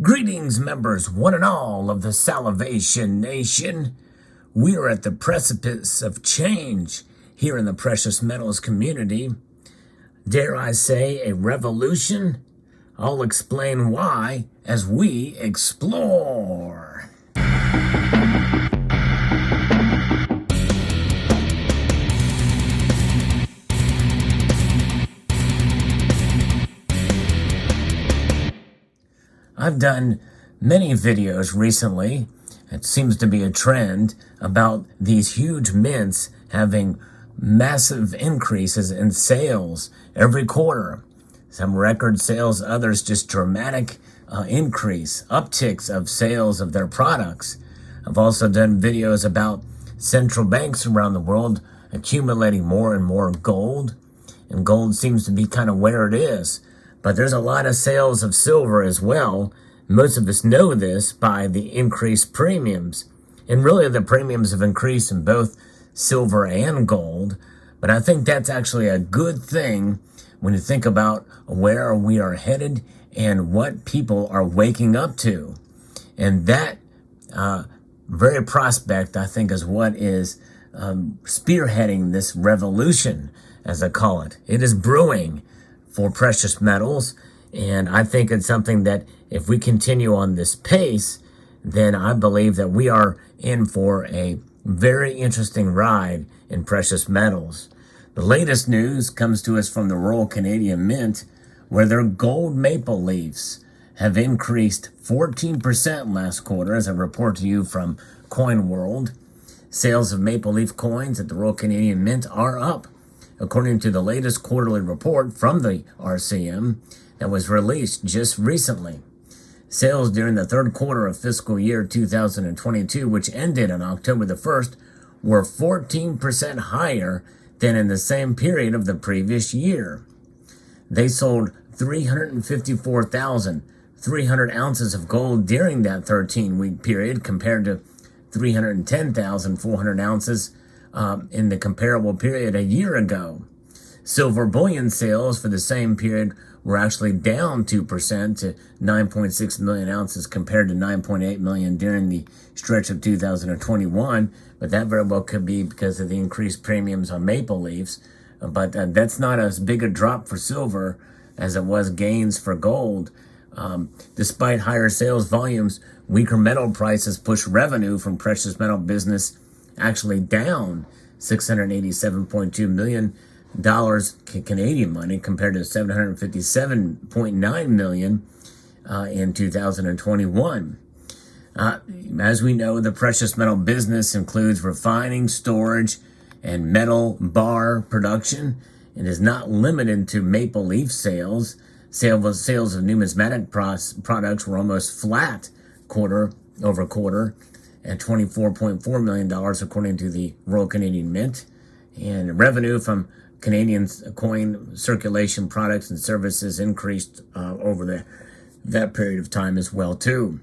Greetings, members, one and all of the Salivation Nation. We are at the precipice of change here in the precious metals community. Dare I say, a revolution? I'll explain why as we explore. I've done many videos recently, it seems to be a trend, about these huge mints having massive increases in sales every quarter. Some record sales, others just dramatic upticks of sales of their products. I've also done videos about central banks around the world accumulating more and more gold, and gold seems to be kind of where it is. But there's a lot of sales of silver as well. Most of us know this by the increased premiums. And really the premiums have increased in both silver and gold. But I think that's actually a good thing when you think about where we are headed and what people are waking up to. And that very prospect, I think, is what is spearheading this revolution, as I call it. It is brewing for precious metals, and I think it's something that if we continue on this pace, then I believe that we are in for a very interesting ride in precious metals. The latest news comes to us from the Royal Canadian Mint, where their gold maple leafs have increased 14% last quarter, as I report to you from Coin World. Sales of maple leaf coins at the Royal Canadian Mint are up, according to the latest quarterly report from the RCM that was released just recently. Sales during the third quarter of fiscal year 2022, which ended on October the 1st, were 14% higher than in the same period of the previous year. They sold 354,300 ounces of gold during that 13-week period, compared to 310,400 ounces in the comparable period a year ago. Silver bullion sales for the same period were actually down 2% to 9.6 million ounces compared to 9.8 million during the stretch of 2021. But that very well could be because of the increased premiums on maple leafs. But that's not as big a drop for silver as it was gains for gold. Despite higher sales volumes, weaker metal prices pushed revenue from precious metal business actually down $687.2 million Canadian money compared to $757.9 million in 2021. As we know, the precious metal business includes refining, storage, and metal bar production, and is not limited to maple leaf sales. Sales of numismatic products were almost flat quarter over quarter at $24.4 million, according to the Royal Canadian Mint. And revenue from Canadian coin circulation products and services increased over that period of time as well, too.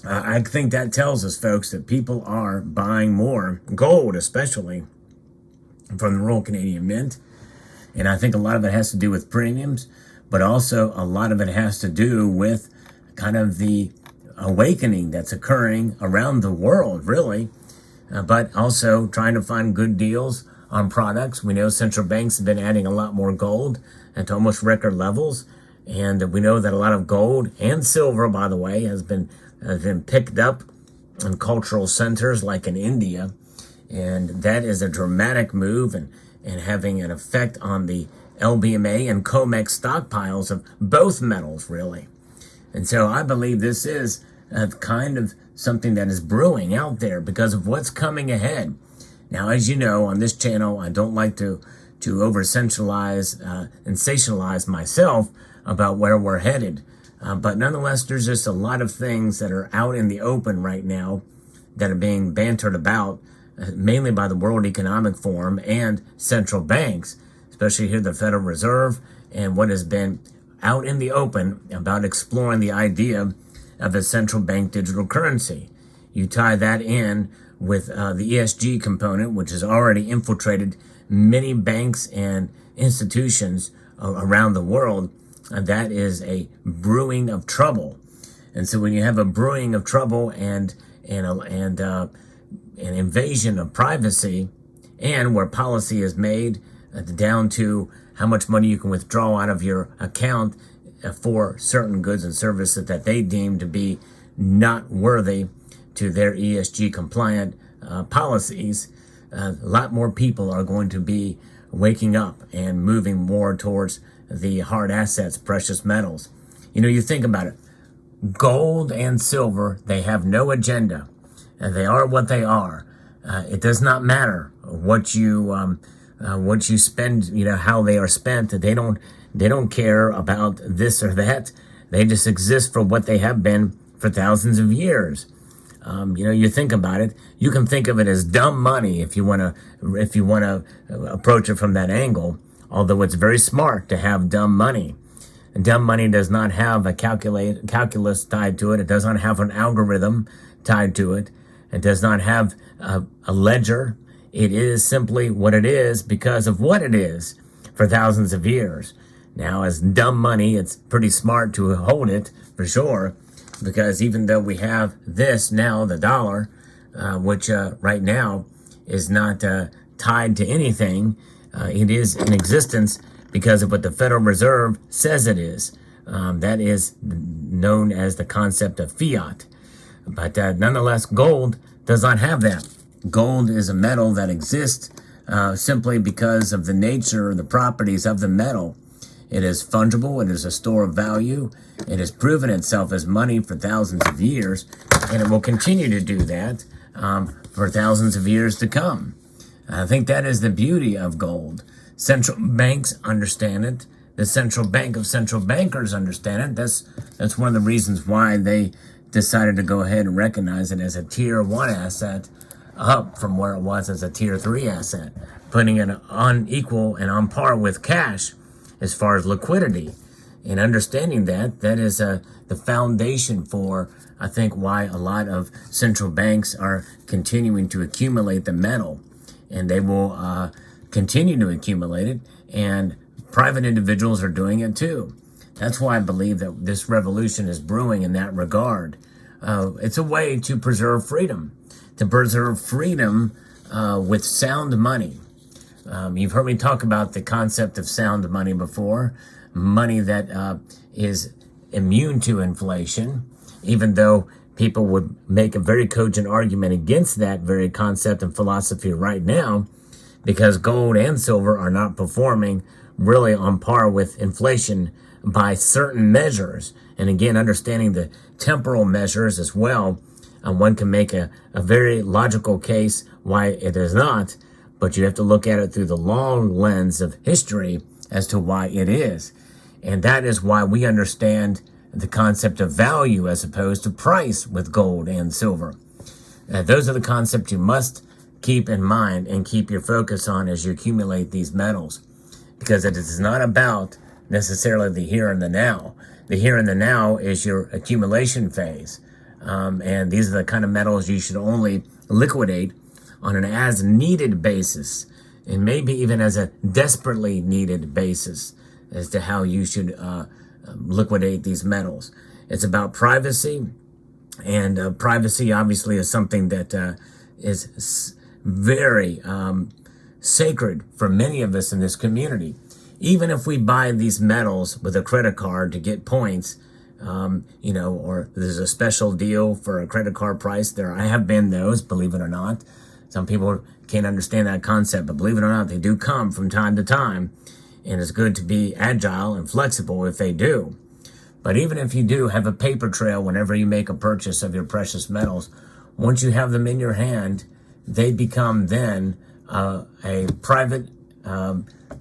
I think that tells us, folks, that people are buying more gold, especially from the Royal Canadian Mint. And I think a lot of it has to do with premiums, but also a lot of it has to do with kind of the awakening that's occurring around the world, really, but also trying to find good deals on products. We know central banks have been adding a lot more gold at almost record levels, and we know that a lot of gold and silver, by the way, has been picked up in cultural centers like in India, and that is a dramatic move and having an effect on the LBMA and COMEX stockpiles of both metals, really. And so I believe this is kind of something that is brewing out there because of what's coming ahead. Now, as you know, on this channel, I don't like to over-sensationalize and sensationalize myself about where we're headed. But nonetheless, there's just a lot of things that are out in the open right now that are being bantered about, mainly by the World Economic Forum and central banks, especially here the Federal Reserve, and what has been out in the open about exploring the idea of a central bank digital currency. You tie that in with the ESG component, which has already infiltrated many banks and institutions around the world, that is a brewing of trouble. And so when you have a brewing of trouble and an invasion of privacy, and where policy is made down to how much money you can withdraw out of your account for certain goods and services that they deem to be not worthy to their ESG compliant policies, a lot more people are going to be waking up and moving more towards the hard assets, precious metals. You think about it. Gold and silver, they have no agenda. They are what they are. It does not matter what you spend, how they are spent. They don't care about this or that. They just exist for what they have been for thousands of years. You think about it. You can think of it as dumb money if you want to approach it from that angle. Although it's very smart to have dumb money. And dumb money does not have a calculus tied to it. It does not have an algorithm tied to it. It does not have a ledger. It is simply what it is because of what it is for thousands of years. Now, as dumb money, it's pretty smart to hold it for sure, because even though we have this now, the dollar, which right now is not tied to anything, it is in existence because of what the Federal Reserve says it is. That is known as the concept of fiat. But nonetheless, gold does not have that. Gold is a metal that exists simply because of the nature, the properties of the metal. It is fungible. It is a store of value. It has proven itself as money for thousands of years, and it will continue to do that for thousands of years to come. I think that is the beauty of gold. Central banks understand it. The central bank of central bankers understand it. That's one of the reasons why they decided to go ahead and recognize it as a tier 1 asset, up from where it was as a tier 3 asset, putting it on equal and on par with cash as far as liquidity. And understanding that is the foundation for, I think, why a lot of central banks are continuing to accumulate the metal. And they will continue to accumulate it, and private individuals are doing it too. That's why I believe that this revolution is brewing in that regard. It's a way to preserve freedom, with sound money. You've heard me talk about the concept of sound money before, money that is immune to inflation, even though people would make a very cogent argument against that very concept and philosophy right now, because gold and silver are not performing really on par with inflation by certain measures. And again, understanding the temporal measures as well, one can make a very logical case why it is not, but you have to look at it through the long lens of history as to why it is. And that is why we understand the concept of value as opposed to price with gold and silver. Those are the concepts you must keep in mind and keep your focus on as you accumulate these metals, because it is not about necessarily the here and the now. The here and the now is your accumulation phase. And these are the kind of metals you should only liquidate on an as needed basis, and maybe even as a desperately needed basis as to how you should liquidate these metals. It's about privacy, and privacy obviously is something that is very sacred for many of us in this community. Even if we buy these metals with a credit card to get points, or there's a special deal for a credit card price. I have been those, believe it or not. Some people can't understand that concept, but believe it or not, they do come from time to time. And it's good to be agile and flexible if they do. But even if you do have a paper trail whenever you make a purchase of your precious metals, once you have them in your hand, they become then a private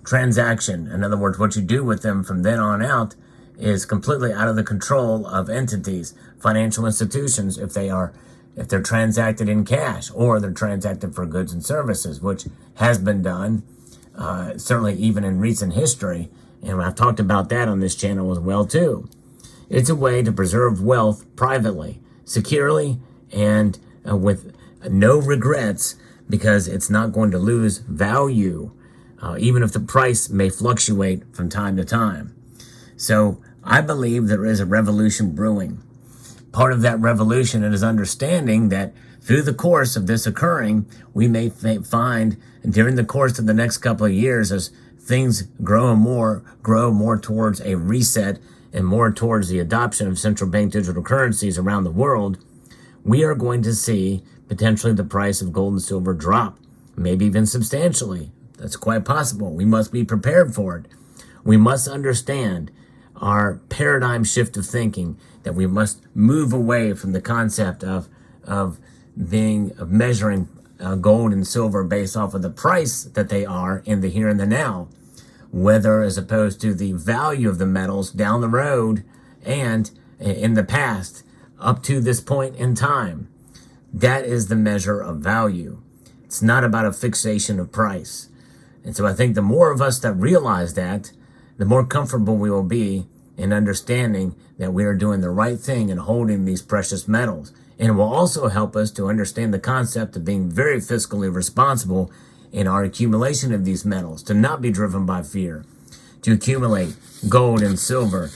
transaction. In other words, what you do with them from then on out is completely out of the control of entities, financial institutions, if they're transacted in cash or they're transacted for goods and services, which has been done, certainly even in recent history. And I've talked about that on this channel as well too. It's a way to preserve wealth privately, securely, and with no regrets, because it's not going to lose value, even if the price may fluctuate from time to time. So I believe there is a revolution brewing. Part of that revolution is understanding that through the course of this occurring, we may find during the course of the next couple of years, as things grow more towards a reset and more towards the adoption of central bank digital currencies around the world, we are going to see potentially the price of gold and silver drop, maybe even substantially. That's quite possible. We must be prepared for it. We must understand our paradigm shift of thinking, that we must move away from the concept of measuring gold and silver based off of the price that they are in the here and the now, whether as opposed to the value of the metals down the road and in the past up to this point in time. That is the measure of value. It's not about a fixation of price. And so I think the more of us that realize that, the more comfortable we will be in understanding that we are doing the right thing and holding these precious metals. And it will also help us to understand the concept of being very fiscally responsible in our accumulation of these metals, to not be driven by fear, to accumulate gold and silver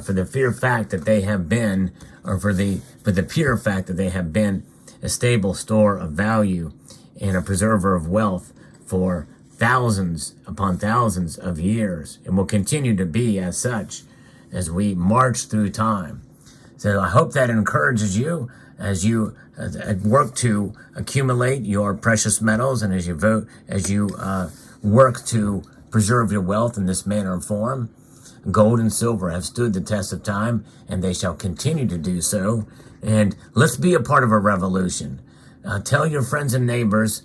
for the pure fact that they have been, or for the pure fact that they have been a stable store of value and a preserver of wealth for thousands upon thousands of years, and will continue to be as such as we march through time. So I hope that encourages you as you work to accumulate your precious metals, and as you work to preserve your wealth in this manner and form. Gold and silver have stood the test of time, and they shall continue to do so. And let's be a part of a revolution. Tell your friends and neighbors,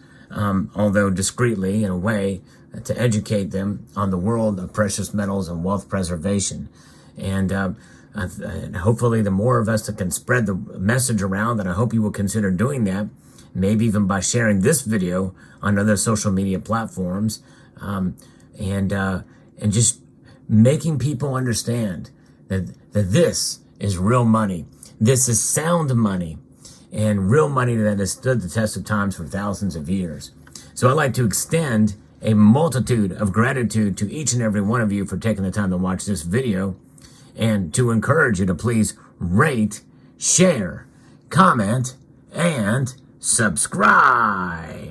although discreetly in a way, to educate them on the world of precious metals and wealth preservation. And hopefully the more of us that can spread the message around, and I hope you will consider doing that, maybe even by sharing this video on other social media platforms, and just making people understand that this is real money. This is sound money, and real money that has stood the test of times for thousands of years. So I'd like to extend a multitude of gratitude to each and every one of you for taking the time to watch this video, and to encourage you to please rate, share, comment, and subscribe.